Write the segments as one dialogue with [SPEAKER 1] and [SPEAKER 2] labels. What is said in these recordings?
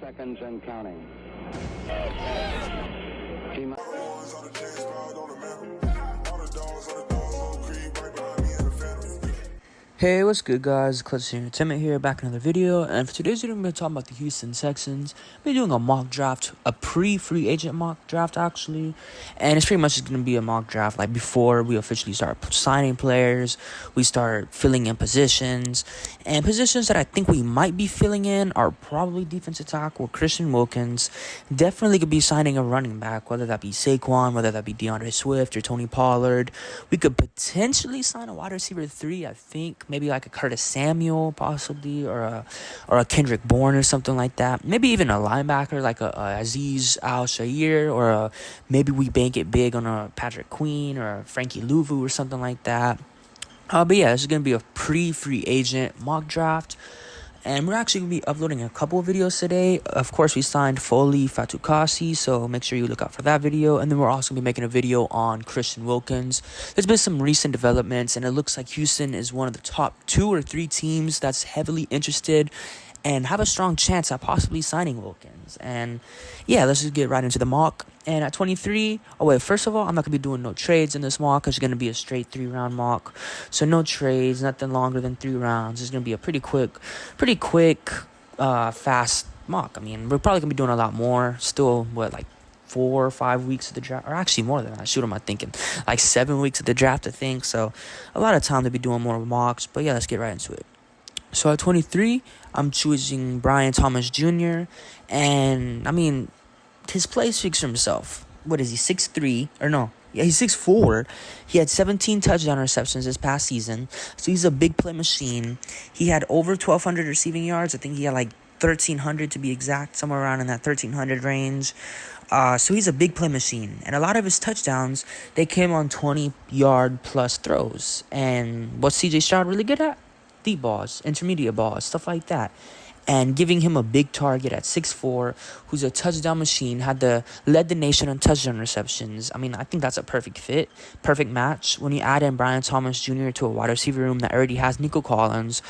[SPEAKER 1] seconds and counting. Team.
[SPEAKER 2] Hey, what's good, guys? Clutch Entertainment here, back in another video. And for today's video, I'm going to talk about the Houston Texans. We're doing a mock draft, a pre-free agent mock draft, actually. And it's pretty much just going to be a mock draft, like before we officially start signing players, we start filling in positions. And positions that I think we might be filling in are probably defensive tackle, Christian Wilkins. Definitely could be signing a running back, whether that be Saquon, whether that be DeAndre Swift or Tony Pollard. We could potentially sign a wide receiver 3, I think. Maybe like a Curtis Samuel, possibly, or a Kendrick Bourne or something like that. Maybe even a linebacker like a Azeez Al-Shaair, or maybe we bank it big on a Patrick Queen or a Frankie Louvu or something like that. But yeah, this is going to be a pre-free agent mock draft. And we're actually going to be uploading a couple of videos today. Of course, we signed Foley Fatukasi, so make sure you look out for that video. And then we're also going to be making a video on Christian Wilkins. There's been some recent developments, and it looks like Houston is one of the top 2 or 3 teams that's heavily interested and have a strong chance at possibly signing Wilkins. And yeah, let's just get right into the mock. And at 23, first of all, I'm not going to be doing no trades in this mock. It's going to be a straight 3-round mock. So no trades, nothing longer than 3 rounds. It's going to be a pretty quick, fast mock. I mean, we're probably going to be doing a lot more. Still, like 4 or 5 weeks of the draft, or actually more than that. Shoot, am I thinking? Like 7 weeks of the draft, I think. So a lot of time to be doing more mocks. But yeah, let's get right into it. So at 23, I'm choosing Brian Thomas Jr. And, I mean, his play speaks for himself. What is he, 6'3"? Or no, yeah, he's 6'4". He had 17 touchdown receptions this past season. So he's a big play machine. He had over 1,200 receiving yards. I think he had like 1,300 to be exact, somewhere around in that 1,300 range. So he's a big play machine. And a lot of his touchdowns, they came on 20-yard plus throws. And what's C.J. Stroud really good at? Deep balls, intermediate balls, stuff like that. And giving him a big target at 6'4", who's a touchdown machine, led the nation on touchdown receptions. I mean, I think that's a perfect fit, perfect match. When you add in Brian Thomas Jr. to a wide receiver room that already has Nico Collins,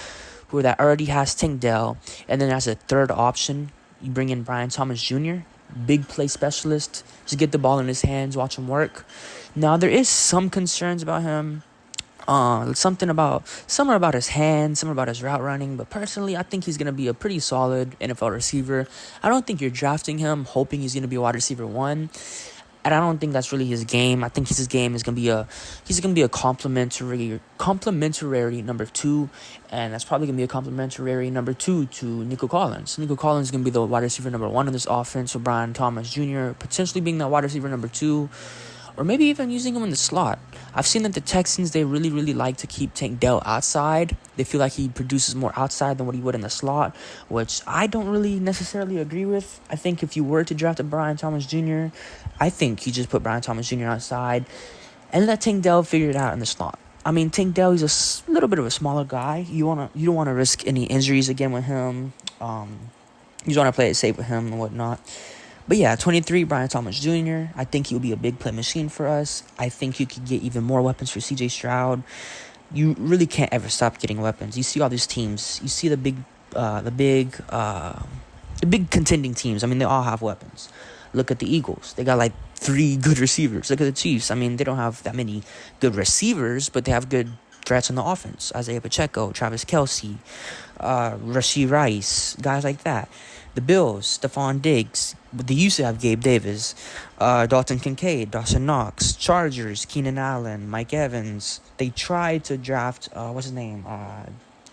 [SPEAKER 2] that already has Tank Dell, and then as a third option, you bring in Brian Thomas Jr., big play specialist, just get the ball in his hands, watch him work. Now, there is some concerns about him. Something about his hands, something about his route running. But personally, I think he's going to be a pretty solid NFL receiver. I don't think you're drafting him hoping he's going to be a wide receiver 1. And I don't think that's really his game. I think his game is going to be a complimentary number 2. And that's probably going to be a complimentary number 2 to Nico Collins. Nico Collins is going to be the wide receiver number 1 in this offense, with Brian Thomas Jr. potentially being that wide receiver number 2. Or maybe even using him in the slot. I've seen that the Texans, they really, really like to keep Tank Dell outside. They feel like he produces more outside than what he would in the slot, which I don't really necessarily agree with. I think if you were to draft a Brian Thomas Jr., I think you just put Brian Thomas Jr. outside and let Tank Dell figure it out in the slot. I mean, Tank Dell, he's a little bit of a smaller guy. You don't want to risk any injuries again with him. You just want to play it safe with him and whatnot. But yeah, 23, Brian Thomas Jr., I think he'll be a big play machine for us. I think you could get even more weapons for C.J. Stroud. You really can't ever stop getting weapons. You see all these teams. You see the big contending teams. I mean, they all have weapons. Look at the Eagles. They got like 3 good receivers. Look at the Chiefs. I mean, they don't have that many good receivers, but they have good threats on the offense. Isaiah Pacheco, Travis Kelce, Rashee Rice, guys like that. The Bills, Stephon Diggs. They used to have Gabe Davis, Dalton Kincaid, Dawson Knox, Chargers, Keenan Allen, Mike Evans. They tried to draft,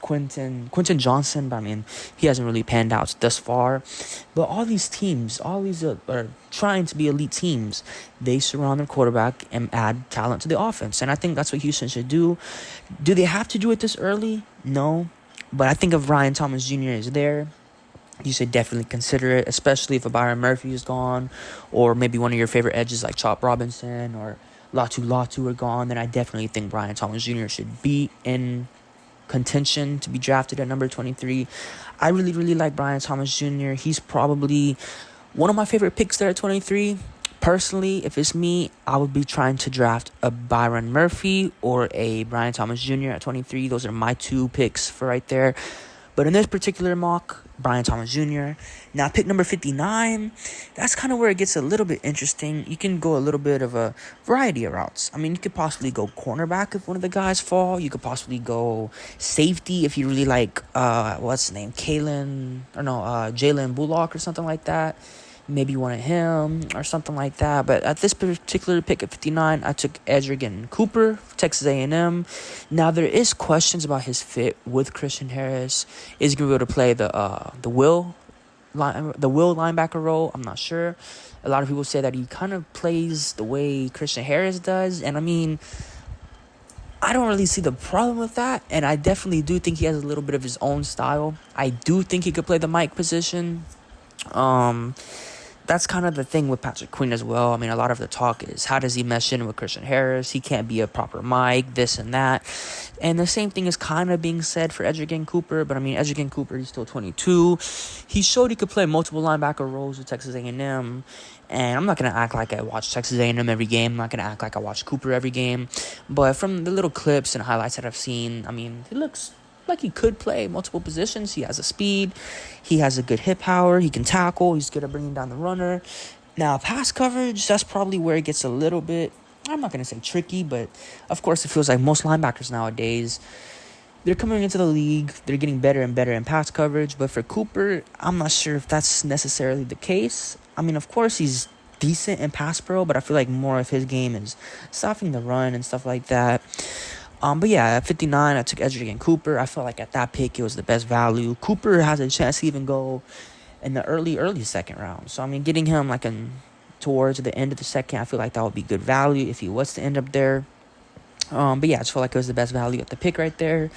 [SPEAKER 2] Quentin Johnson, but I mean, he hasn't really panned out thus far. But all these teams, are trying to be elite teams. They surround their quarterback and add talent to the offense. And I think that's what Houston should do. Do they have to do it this early? No. But I think if Ryan Thomas Jr. is there, you should definitely consider it, especially if a Byron Murphy is gone, or maybe one of your favorite edges like Chop Robinson or Latu are gone. Then I definitely think Brian Thomas Jr. should be in contention to be drafted at number 23. I really, really like Brian Thomas Jr. He's probably one of my favorite picks there at 23. Personally, if it's me, I would be trying to draft a Byron Murphy or a Brian Thomas Jr. at 23. Those are my 2 picks for right there. But in this particular mock, Brian Thomas Jr. Now, pick number 59, that's kind of where it gets a little bit interesting. You can go a little bit of a variety of routes. I mean, you could possibly go cornerback if one of the guys fall. You could possibly go safety if you really like, what's his name? Jalen Bullock or something like that. Maybe you wanted him or something like that. But at this particular pick at 59, I took Edgerrin Cooper, Texas A&M. Now, there is questions about his fit with Christian Harris. Is he going to be able to play the will linebacker role? I'm not sure. A lot of people say that he kind of plays the way Christian Harris does. And, I mean, I don't really see the problem with that. And I definitely do think he has a little bit of his own style. I do think he could play the Mike position. That's kind of the thing with Patrick Queen as well. I mean, a lot of the talk is, how does he mesh in with Christian Harris? He can't be a proper Mike, this and that. And the same thing is kind of being said for Edgerrin Cooper. But, I mean, Edgerrin Cooper, he's still 22. He showed he could play multiple linebacker roles with Texas A&M. And I'm not going to act like I watch Texas A&M every game. I'm not going to act like I watch Cooper every game. But from the little clips and highlights that I've seen, I mean, he looks like he could play multiple positions. He has a speed. He has a good hip power. He can tackle. He's good at bringing down the runner. Now, pass coverage, that's probably where it gets a little bit, I'm not going to say tricky, but of course it feels like most linebackers nowadays, they're coming into the league. They're getting better and better in pass coverage. But for Cooper, I'm not sure if that's necessarily the case. I mean, of course, he's decent in pass pro, but I feel like more of his game is stopping the run and stuff like that. But yeah, at 59, I took Edgerrin Cooper. I felt like at that pick, it was the best value. Cooper has a chance to even go in the early second round. So, I mean, getting him towards the end of the second, I feel like that would be good value if he was to end up there. But yeah, I just felt like it was the best value at the pick right there.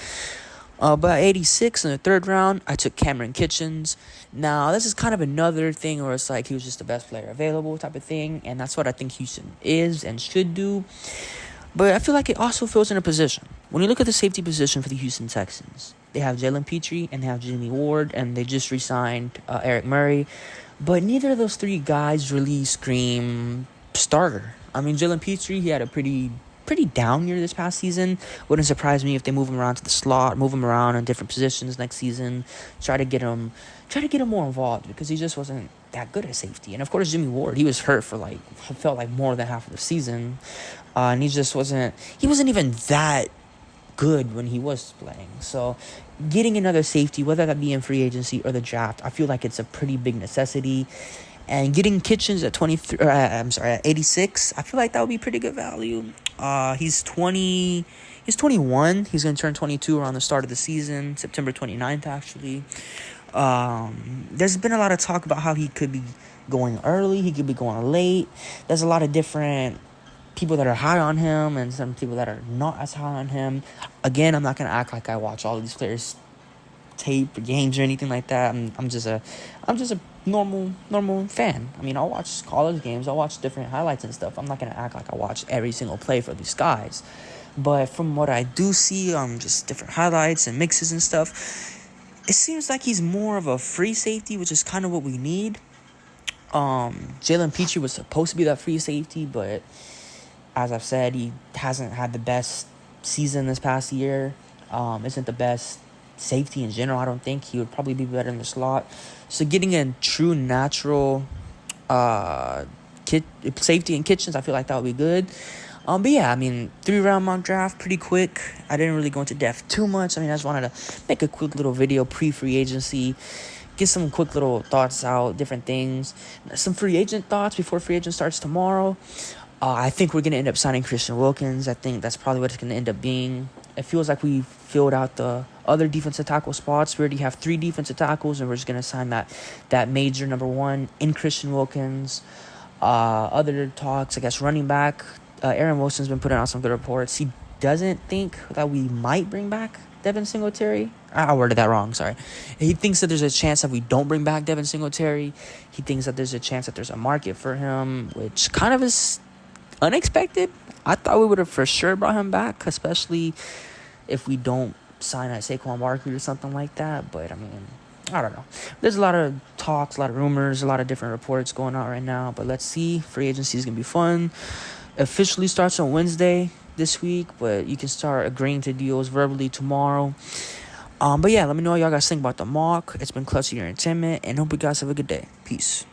[SPEAKER 2] But at 86 in the third round, I took Cameron Kitchens. Now, this is kind of another thing where it's like he was just the best player available type of thing. And that's what I think Houston is and should do. But I feel like it also fills in a position. When you look at the safety position for the Houston Texans, they have Jalen Petrie and they have Jimmy Ward, and they just re-signed Eric Murray. But neither of those three guys really scream starter. I mean, Jalen Petrie, he had a pretty down year this past season. Wouldn't surprise me if they move him around to the slot, move him around in different positions next season, try to get him more involved, because he just wasn't that good at safety. And of course, Jimmy Ward, he was hurt for felt like more than half of the season. And he just wasn't even that good when he was playing. So getting another safety, whether that be in free agency or the draft, I feel like it's a pretty big necessity. And getting Kitchens at 86, I feel like that would be pretty good value. He's 21. He's going to turn 22 around the start of the season, September 29th, actually. There's been a lot of talk about how he could be going early, he could be going late. There's a lot of different people that are high on him and some people that are not as high on him. Again, I'm not going to act like I watch all of these players' tape or games or anything like that. I'm just a normal fan. I mean, I'll watch college games, I'll watch different highlights and stuff. I'm not going to act like I watch every single play for these guys. But from what I do see, just different highlights and mixes and stuff, it seems like he's more of a free safety, which is kind of what we need. Jalen Petrie was supposed to be that free safety, but as I've said, he hasn't had the best season this past year. Isn't the best safety in general, I don't think. He would probably be better in the slot. So getting a true natural safety in Kitchens, I feel like that would be good. But yeah, I mean, 3-round mock draft, pretty quick. I didn't really go into depth too much. I mean, I just wanted to make a quick little video pre-free agency, get some quick little thoughts out, different things. Some free agent thoughts before free agent starts tomorrow. I think we're going to end up signing Christian Wilkins. I think that's probably what it's going to end up being. It feels like we filled out the other defensive tackle spots. We already have 3 defensive tackles, and we're just going to sign that major number 1 in Christian Wilkins. Other talks, I guess, running back. Aaron Wilson's been putting out some good reports. He doesn't think that we might bring back Devin Singletary. I worded that wrong, sorry. He thinks that there's a chance that we don't bring back Devin Singletary. He thinks that there's a chance that there's a market for him, which kind of is unexpected. I thought we would have for sure brought him back, especially if we don't sign at Saquon Barkley or something like that. But, I mean, I don't know. There's a lot of talks, a lot of rumors, a lot of different reports going on right now. But let's see. Free agency is going to be fun. Officially starts on Wednesday this week, but you can start agreeing to deals verbally tomorrow. But yeah, let me know what y'all guys think about the mock. It's been Clutch Your Entertainment, and hope you guys have a good day. Peace.